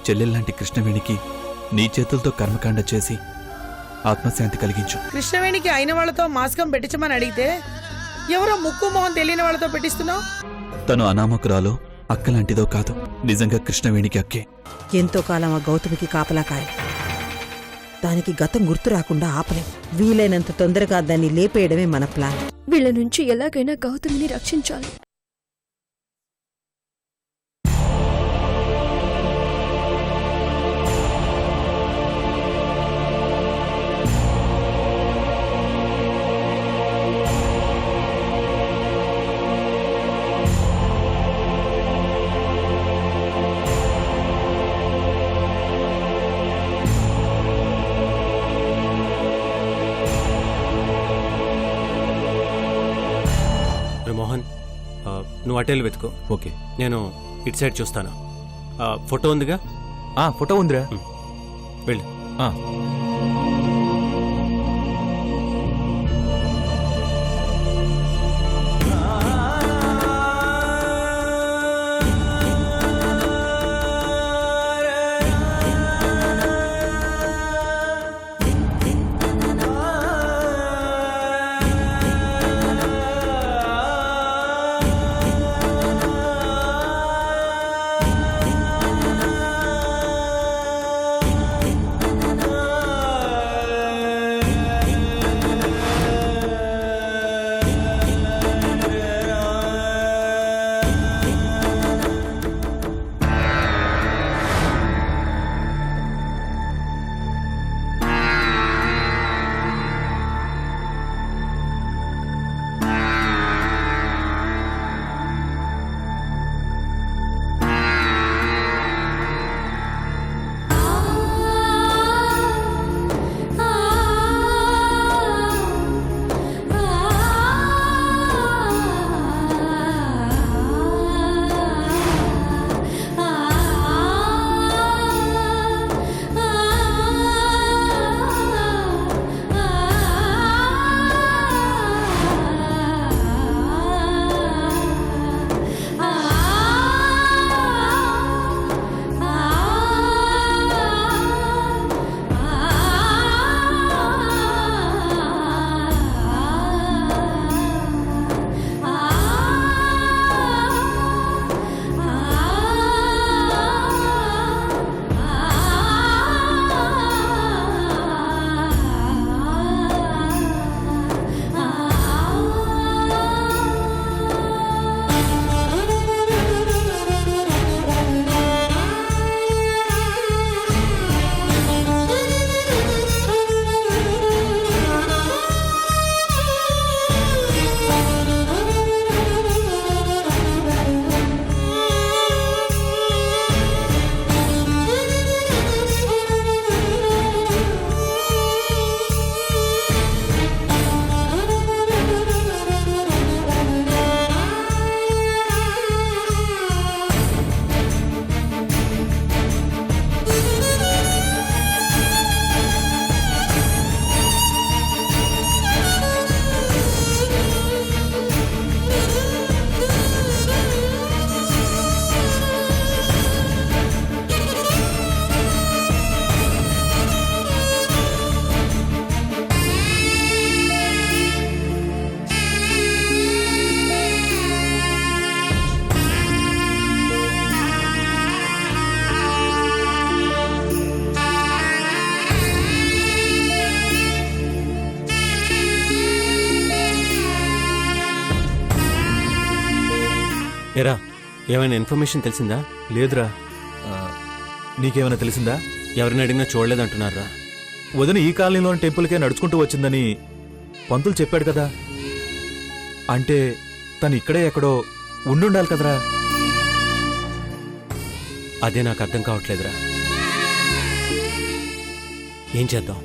చెల్లెల్లాంటి కృష్ణవేణికి నీ చేతులతో కర్మకాండ చేసి ఆత్మశాంతి కలిగించు. కృష్ణవేణికి అయిన వాళ్ళతో మాస్కం పెట్టించమని అడిగితే ఎవరో ముక్కు మొహం తెలియని వాళ్ళతో పెట్టిస్తున్నావు. తను అనామకురాలో అక్కలాంటిదో కాదు, నిజంగా కృష్ణవేణికి అక్కే. ఎంతో కాలం ఆ గౌతమికి కాపలా కాయలు. దానికి గతం గుర్తు రాకుండా ఆపలేం. వీలైనంత తొందరగా దాన్ని లేపేయడమే మన ప్లాన్. వీళ్ళ నుంచి ఎలాగైనా గౌతమిని రక్షించాలి. మోహన్, నువ్వు అటేళ్ళు వెతుకో. ఓకే, నేను ఇటు సైడ్ చూస్తాను. ఫోటో ఉందిగా? ఫోటో ఉందిరా. వెళ్ళు. ఎరా, ఏమైనా ఇన్ఫర్మేషన్ తెలిసిందా? లేదురా. నీకేమైనా తెలిసిందా? ఎవరిని అడిగినా చూడలేదంటున్నారా? వదిన ఈ కాలనీలోని టెంపుల్కే నడుచుకుంటూ వచ్చిందని పంతులు చెప్పాడు కదా. అంటే తను ఇక్కడే ఎక్కడో ఉండుండాలి కదరా. అదే నాకు అర్థం కావట్లేదురా. ఏం చేద్దాం?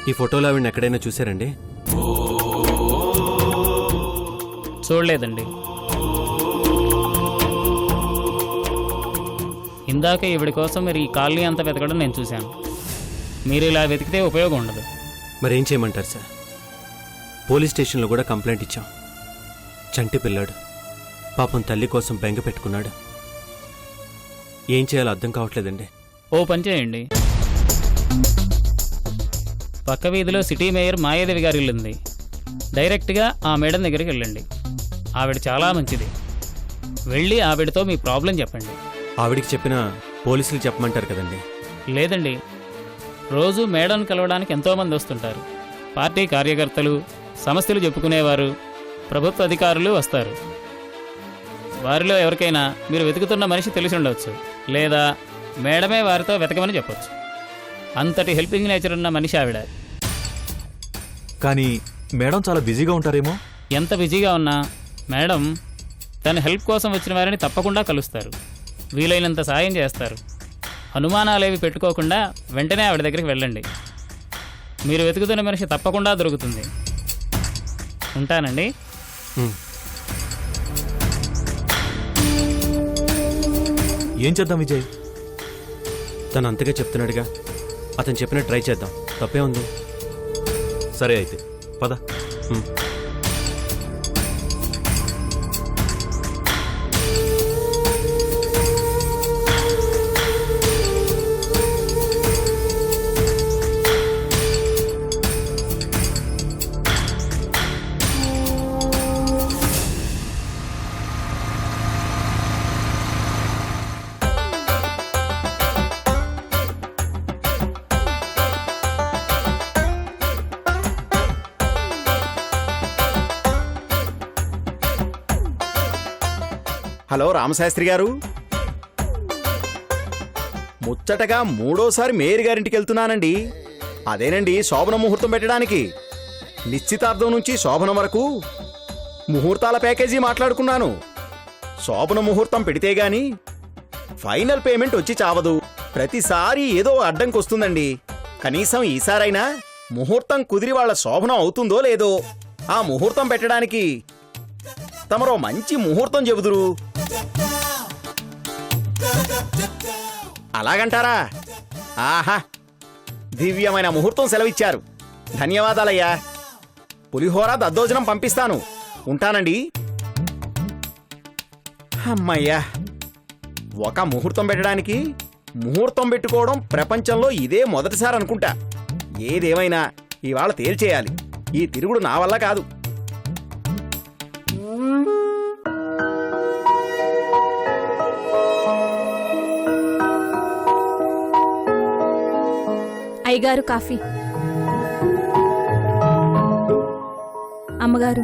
ఈ ఫోటోలో ఆవిడని ఎక్కడైనా చూసారండి? చూడలేదండి. ఇందాక ఈవిడ కోసం మీరు ఈ కాలనీ అంతా వెతకడం నేను చూశాను. మీరు ఇలా వెతికితే ఉపయోగం ఉండదు. మరేం చేయమంటారు సార్? పోలీస్ స్టేషన్లో కూడా కంప్లైంట్ ఇచ్చాం. చంటి పిల్లాడు పాపం తల్లి కోసం బెంగ పెట్టుకున్నాడు. ఏం చేయాలో అర్థం కావట్లేదండి. ఓ పని చేయండి, పక్క వీధిలో సిటీ మేయర్ మాయాదేవి గారి ఇల్లు ఉంది. డైరెక్ట్గా ఆ మేడం దగ్గరికి వెళ్ళండి. ఆవిడ చాలా మంచిది. వెళ్ళి ఆవిడతో మీ ప్రాబ్లం చెప్పండి. ఆవిడికి చెప్పిన పోలీసులు చెప్పమంటారు కదండి. లేదండి, రోజు మేడం కలవడానికి ఎంతోమంది వస్తుంటారు. పార్టీ కార్యకర్తలు, సమస్యలు చెప్పుకునేవారు, ప్రభుత్వ అధికారులు వస్తారు. వారిలో ఎవరికైనా మీరు వెతుకుతున్న మనిషి తెలిసి ఉండవచ్చు, లేదా మేడమే వారితో వెతకమని చెప్పొచ్చు. అంతటి హెల్పింగ్ నేచర్ ఉన్న మనిషి ఆవిడ. కానీ మేడం చాలా బిజీగా ఉంటారేమో. ఎంత బిజీగా ఉన్నా మేడం తన హెల్ప్ కోసం వచ్చిన వారిని తప్పకుండా కలుస్తారు, వీలైనంత సాయం చేస్తారు. అనుమానాలేవి పెట్టుకోకుండా వెంటనే ఆవిడ దగ్గరికి వెళ్ళండి. మీరు వెతుకుతున్న మనిషి తప్పకుండా దొరుకుతుంది. ఉంటానండి. ఏం చేద్దాం విజయ్? తను అంతగా చెప్తున్నాడుగా, అతను చెప్పినట్టు ట్రై చేద్దాం. తప్పే ఉంది. సరే అయితే పద. హలో రామశాస్త్రి గారు, ముచ్చటగా మూడోసారి మేయర్ గారింటికి వెళ్తున్నానండి. అదేనండి శోభన ముహూర్తం పెట్టడానికి. నిశ్చితార్థం నుంచి శోభనం వరకు ముహూర్తాల ప్యాకేజీ మాట్లాడుకున్నాను. శోభన ముహూర్తం పెడితే గాని ఫైనల్ పేమెంట్ వచ్చి చావదు. ప్రతిసారి ఏదో అడ్డంకొస్తుందండి. కనీసం ఈసారైనా ముహూర్తం కుదిరి వాళ్ళ శోభనం అవుతుందో లేదో ఆ ముహూర్తం పెట్టడానికి తమరో మంచి ముహూర్తం చెబుదురు. అలాగంటారా? ఆహా, దివ్యమైన ముహూర్తం సెలవిచ్చారు. ధన్యవాదాలయ్యా. పులిహోర దద్దోజనం పంపిస్తాను. ఉంటానండి. అమ్మయ్యా, ఒక ముహూర్తం పెట్టడానికి ముహూర్తం పెట్టుకోవడం ప్రపంచంలో ఇదే మొదటిసారి అనుకుంటా. ఏదేమైనా ఇవాళ తేల్చేయాలి. ఈ తిరుగుడు నా వల్ల కాదు. అయ్యగారు కాఫీ. అమ్మగారు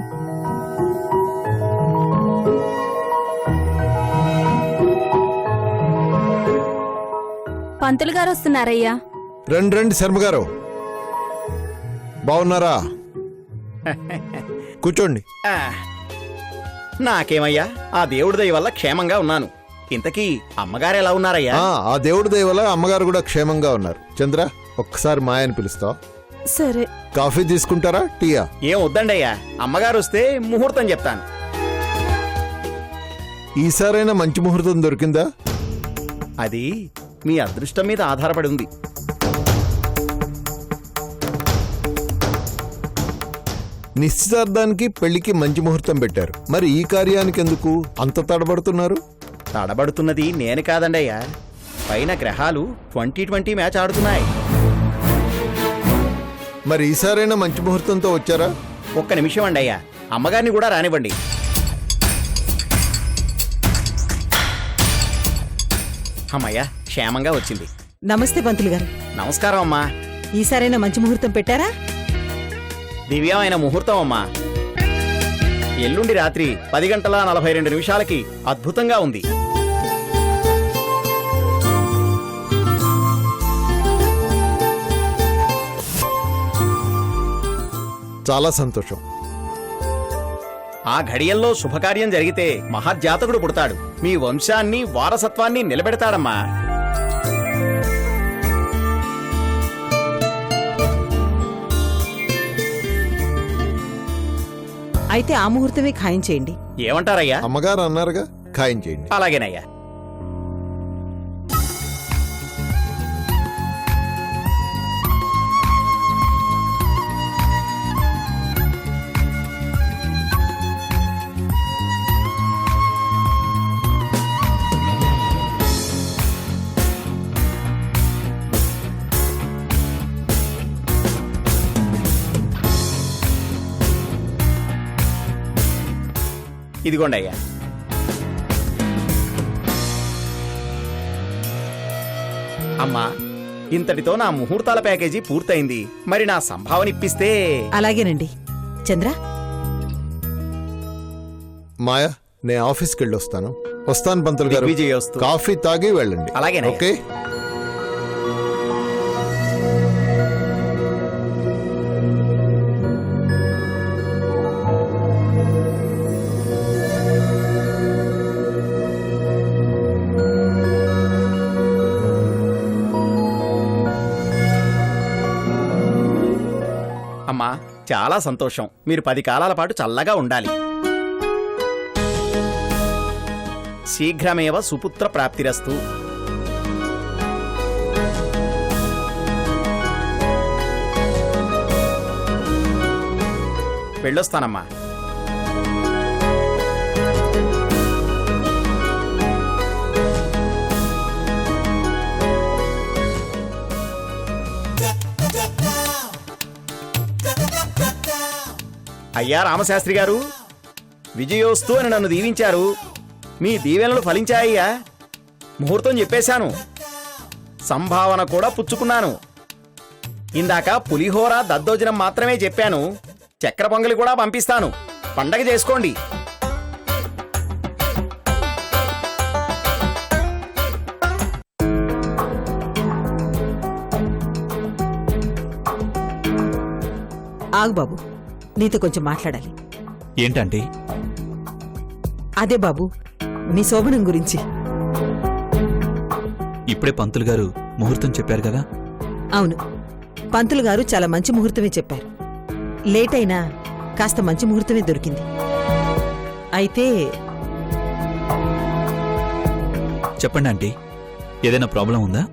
పంతులు గారు వస్తున్నారయ్యా. రండి రండి శర్మగారు, బాగున్నారా? కూర్చోండి. నాకేమయ్యా, ఆ దేవుడి దయ వల్ల క్షేమంగా ఉన్నాను. ఇంతకీ అమ్మగారు ఎలా ఉన్నారయ్యా? ఆ దేవుడి దయ వల్ల అమ్మగారు కూడా క్షేమంగా ఉన్నారు. చంద్ర, ఒక్కసారి మాయని పిలుస్తావు? సరే. కాఫీ తీసుకుంటారా, టీయా? ఏం వద్దండయ్యా, అమ్మగారు వస్తే ముహూర్తం చెప్తాను. ఈసారైనా మంచి ముహూర్తం దొరికిందా? అది మీ అదృష్టం మీద ఆధారపడి ఉంది. నిశ్చితార్థానికి పెళ్లికి మంచి ముహూర్తం పెట్టారు. మరి ఈ కార్యానికి ఎందుకు అంత తడబడుతున్నారు? తడబడుతున్నది నేను కాదండయ్యా, పైన గ్రహాలు 2020 మ్యాచ్ ఆడుతున్నాయి. మరి ఈసారైనా మంచి ముహూర్తంతో వచ్చారా? ఒక్క నిమిషం అండయ్యా, అమ్మగారిని కూడా రానివ్వండి. అమ్మయ్యా, క్షేమంగా వచ్చింది. నమస్తే పంతులు గారు. నమస్కారం అమ్మా. ఈసారైనా మంచి ముహూర్తం పెట్టారా? దివ్యమైన ముహూర్తం అమ్మా. ఎల్లుండి రాత్రి 10:42 అద్భుతంగా ఉంది. చాలా సంతోషం. ఆ ఘడియల్లో శుభకార్యం జరిగితే మహాజాతకుడు పుడతాడు. మీ వంశాన్ని, వారసత్వాన్ని నిలబెడతాడమ్మా. అయితే ఆ ముహూర్తమే ఖాయం చేయండి. ఏమంటారయ్యా? అమ్మగారు అన్నారుగా, ఖాయం చేయండి. అలాగేనయ్యా. ఇదిగోండి అయ్యా. అమ్మా, ఇంతటితో నా ముహూర్తాల ప్యాకేజీ పూర్తయింది. మరి నా సంభావన ఇప్పిస్తే. అలాగేనండి. చంద్ర, మాయా, నేను ఆఫీస్కి వెళ్ళి వస్తాను. వస్తాను పంతులు గారు. దిగ్విజయోస్తు. కాఫీ తాగి వెళ్ళండి. అలాగేనయ్యా. ఓకే. అమ్మా, చాలా సంతోషం. మీరు 10 కాలాల పాటు చల్లగా ఉండాలి. శీఘ్రమేవ సుపుత్ర ప్రాప్తిరస్తు. వెళ్ళొస్తానమ్మా. అయ్యా రామశాస్త్రి గారు, విజయోస్తు అని నన్ను దీవించారు. మీ దీవెనలు ఫలించాయ్యా. ముహూర్తం చెప్పేశాను, సంభావన కూడా పుచ్చుకున్నాను. ఇందాక పులిహోర దద్దోజనం మాత్రమే చెప్పాను. చక్కెర పొంగలి కూడా పంపిస్తాను. పండగ చేసుకోండి. ఆగు బాబు, నీతో కొంచెం మాట్లాడాలి. ఏంటంటే? అదే బాబు, మీ శోభనం గురించి. ఇప్పుడే పంతులు గారు ముహూర్తం చెప్పారు కదా. అవును, పంతులు గారు చాలా మంచి ముహూర్తమే చెప్పారు. లేట్ అయినా కాస్త మంచి ముహూర్తమే దొరికింది. అయితే చెప్పండి ఆంటీ, ఏదైనా ప్రాబ్లం ఉందా?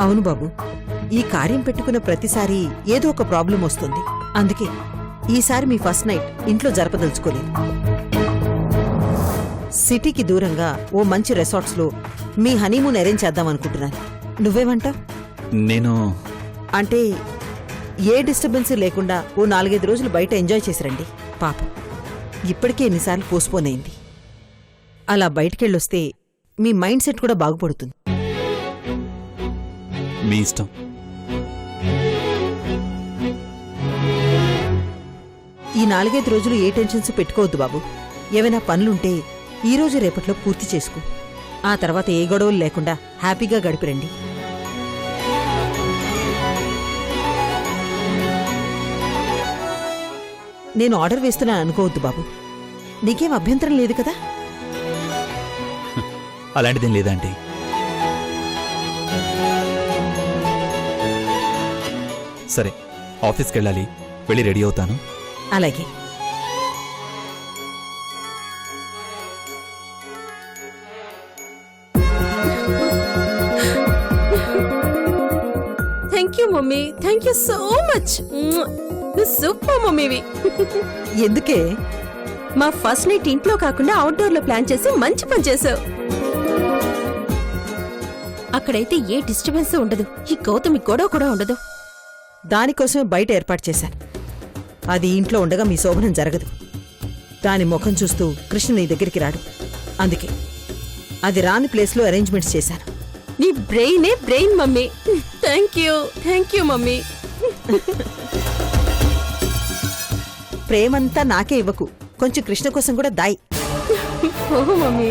అవును బాబు, ఈ కార్యం పెట్టుకున్న ప్రతిసారి ఏదో ఒక ప్రాబ్లం వస్తుంది. అందుకే ఈసారి మీ ఫస్ట్ నైట్ ఇంట్లో జరపదలుచుకోలేదు. సిటీకి దూరంగా ఓ మంచి రిసార్ట్స్లో మీ హనీమూన్ అరేంజ్ చేద్దాం అనుకుంటున్నాను. నువ్వేమంటావ్? నేను అంటే ఏ డిస్టర్బెన్స్ లేకుండా ఓ 4-5 రోజులు బయట ఎంజాయ్ చేసిరండి. పాపం ఇప్పటికే ఎన్నిసార్లు పోస్ట్పోన్ అయింది. అలా బయటికెళ్ళొస్తే మీ మైండ్ సెట్ కూడా బాగుపడుతుంది. మీ ఇష్టం. ఈ 4-5 రోజులు ఏ టెన్షన్స్ పెట్టుకోవద్దు బాబు. ఏవైనా పనులుంటే ఈ రోజు రేపట్లో పూర్తి చేసుకో. ఆ తర్వాత ఏ గొడవలు లేకుండా హ్యాపీగా గడిపిరండి. నేను ఆర్డర్ వేస్తున్నాను అనుకోవద్దు బాబు. నీకేం అభ్యంతరం లేదు కదా? అలాంటిదేం లేదంటే. సరే, ఆఫీస్కి వెళ్ళాలి, వెళ్ళి రెడీ అవుతాను. అలాగే. Thank you mummy, thank you so much. Super మమ్మీవి. ఎందుకే? మా ఫస్ట్ నైట్ ఇంట్లో కాకుండా అవుట్డోర్ లో ప్లాన్ చేసి మంచి పని చేసావు. అక్కడైతే ఏ డిస్టర్బెన్స్ ఉండదు, ఈ గౌతమి గొడవ కూడా ఉండదు. దానికోసమే బయట ఏర్పాటు చేశాను. అది ఇంట్లో ఉండగా మీ శోభనం జరగదు. దాని ముఖం చూస్తూ కృష్ణ నీ దగ్గరికి రాడు. అందుకే అది రాని ప్లేస్లో అరేంజ్మెంట్స్ చేశాను. నీ బ్రెయినే brain mummy. Thank you mummy. ప్రేమంతా నాకే ఇవ్వకు, కొంచెం కృష్ణ కోసం కూడా దాయి. ఓహో మమ్మీ.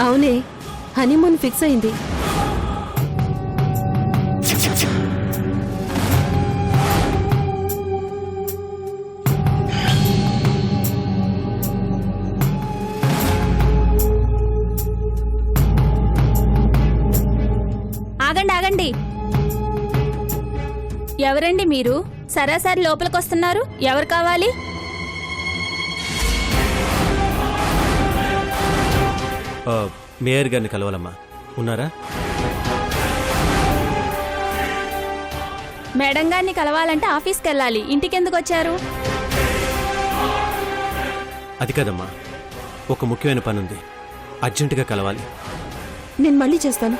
అవునే, హనీమూన్ ఫిక్స్ అయింది. ఆగండి ఆగండి. ఎవరండి మీరు? సరాసరి లోపలికొస్తున్నారు. ఎవరు కావాలి? మేయర్ గారిని కలవాలమ్మా. ఉన్నారా? మేడం గారిని కలవాలంటే ఆఫీస్కి వెళ్ళాలి. ఇంటికి ఎందుకు వచ్చారు? అది కదమ్మా, ఒక ముఖ్యమైన పని ఉంది, అర్జెంటుగా కలవాలి. నేను మళ్ళీ చేస్తాను.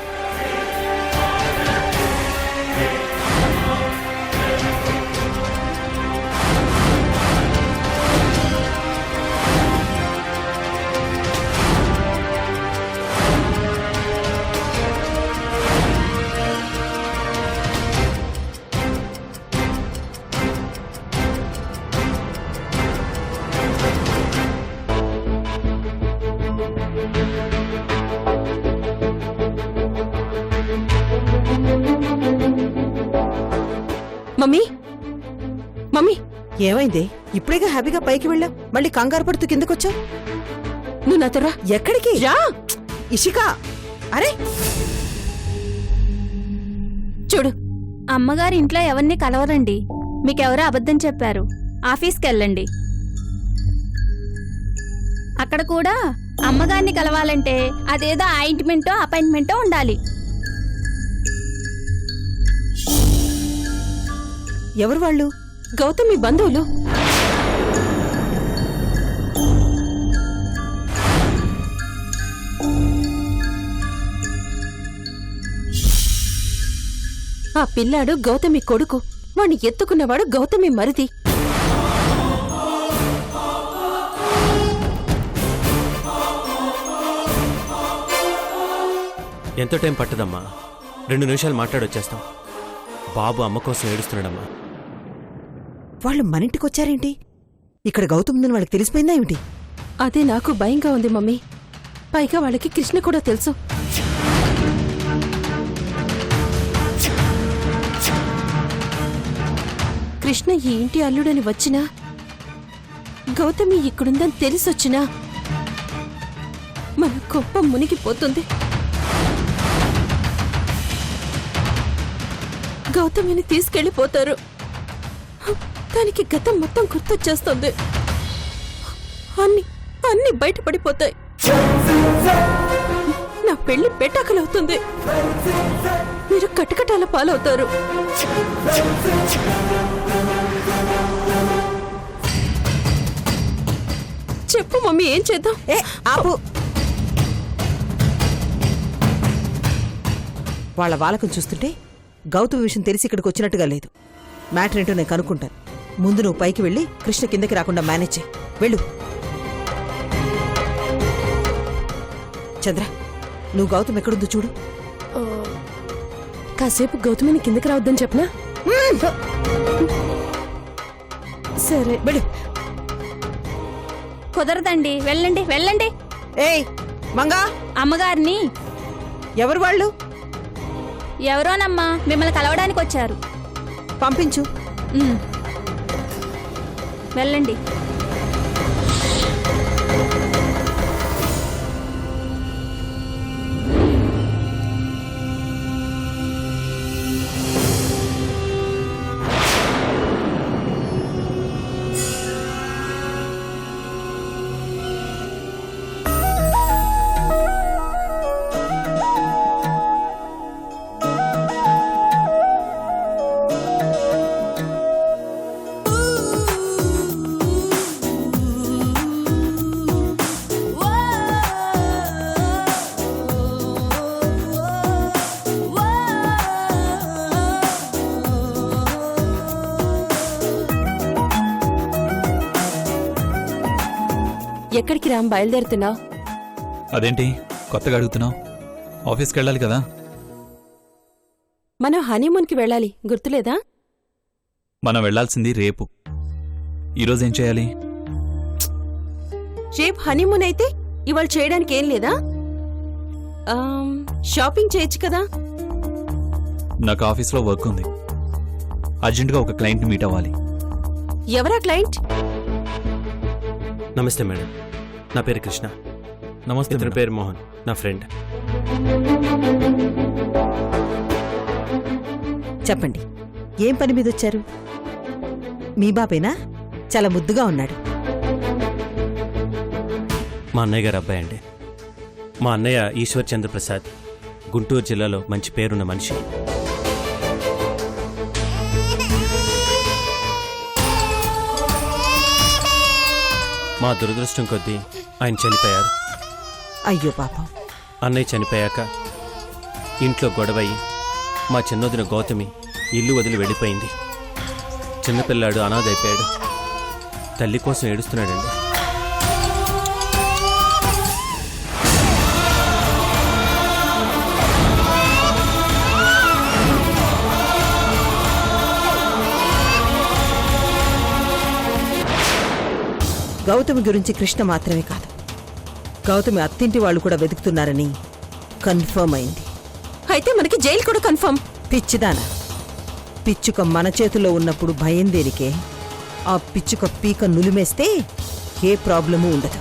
మమ్మీ, మమ్మీ, ఏమైంది? ఇప్పుడేగా హ్యాపీగా పైకి వెళ్ళావు, మళ్ళీ కంగారు పడుతూ కిందకొచ్చావు. నువ్వు నాతో రా. ఎక్కడికి? రా. ఇషికా, అరే చూడు, అమ్మగారు ఇంట్లో ఎవరిని కలవరండి. మీకెవరో అబద్ధం చెప్పారు. ఆఫీస్కి వెళ్ళండి. అక్కడ కూడా అమ్మగారిని కలవాలంటే అదేదో ఆయింట్మెంటో అపాయింట్మెంటో ఉండాలి. ఎవరు వాళ్ళు? గౌతమి బంధువులు. ఆ పిల్లాడు గౌతమి కొడుకు. వాణ్ణి ఎత్తుకున్నవాడు గౌతమి మరిది. ఎంతో టైం పట్టదమ్మా, 2 నిమిషాలు మాట్లాడొచ్చేస్తాం. బాబు అమ్మ కోసం ఏడుస్తున్నాడమ్మా. వాళ్ళు మన ఇంటికొచ్చారేంటి? ఇక్కడ గౌతమ్ ఉందని వాళ్ళకి తెలిసిపోయిందా ఏమిటి? అదే నాకు భయంగా ఉంది మమ్మీ. పైగా వాళ్ళకి కృష్ణ కూడా తెలుసు. కృష్ణ ఈ ఇంటి అల్లుడని వచ్చినా, గౌతమి ఇక్కడుందని తెలిసొచ్చినా మన గొప్ప మునిగిపోతుంది. గౌతమిని తీసుకెళ్లిపోతారు. దానికి గతం మొత్తం గుర్తొచ్చేస్తుంది. అన్ని బయటపడిపోతాయి. నా పెళ్లి పెటాకలవుతుంది. మీరు కటకటాల పాలవుతారు. చెప్పు మమ్మీ, ఏం చేద్దాం? ఆపు. వాళ్ళ వాలకం చూస్తుంటే గౌతమ్ విషయం తెలిసి ఇక్కడికి వచ్చినట్టుగా లేదు. మ్యాటర్ ఏంటో నేను కనుక్కుంటాను. ముందు నువ్వు పైకి వెళ్ళి కృష్ణ కిందకి రాకుండా మేనేజ్ చేయి. వెళ్ళు. చంద్ర, నువ్వు గౌతమ్ ఎక్కడుందో చూడు. కాసేపు గౌతమిని కిందకి రావద్దని చెప్పనా? సరే, వెళ్ళు. కుదరదండి. వెళ్ళండి వెళ్ళండి. ఏయ్ మంగా, అమ్మగారిని. ఎవరు వాళ్ళు? ఎవరోనమ్మా, మిమ్మల్ని కలవడానికి వచ్చారు. పంపించు. వెళ్ళండి. ఎక్కడికి రామ్ బయలుదేరుతున్నావు? అదేంటి కొత్తగా అడుగుతున్నావు? ఆఫీస్కి వెళ్ళాలి కదా. మనం హనీమూన్కి వెళ్ళాలి, గుర్తులేదా? మనం వెళ్లాల్సింది రేపు. ఈరోజు ఏం చేయాలి? రేపు హనీమూన్ అయితే ఇవాళ చేయడానికి ఏం లేదా? షాపింగ్ చేయొచ్చు కదా. నాకు ఆఫీస్లో వర్క్ ఉంది. అర్జెంటుగా ఒక క్లయింట్ని మీట్ అవ్వాలి. ఎవరా క్లయింట్? నమస్తే మేడం, నా పేరు కృష్ణ. నమస్తే ఇతని మేడం. పేరు మోహన్, నా ఫ్రెండ్. చెప్పండి, ఏం పని మీద వచ్చారు? మీ బాబేనా? చాలా ముద్దుగా ఉన్నాడు. మా అన్నయ్య గారు అబ్బాయి అండి. మా అన్నయ్య ఈశ్వర్ చంద్ర ప్రసాద్, గుంటూరు జిల్లాలో మంచి పేరున్న మనిషి. మా దురదృష్టం కొద్దీ ఆయన చనిపోయారు. అయ్యో పాపం. అన్నయ్య చనిపోయాక ఇంట్లో గొడవయి మా చిన్నొదిన గౌతమి ఇల్లు వదిలి వెళ్ళిపోయింది. చిన్నపిల్లాడు అనాథైపోయాడు. తల్లి కోసం ఏడుస్తున్నాడండి. గౌతమి గురించి కృష్ణ మాత్రమే కాదు, గౌతమి అత్తింటి వాళ్ళు కూడా వెతుకుతున్నారని కన్ఫర్మ్ అయింది. అయితే మనకి జైలు కూడా కన్ఫర్మ్. పిచ్చిదానా, పిచ్చుక మన చేతిలో ఉన్నప్పుడు భయం దేనికే? ఆ పిచ్చుక పీక నులిమేస్తే ఏ ప్రాబ్లమూ ఉండదు.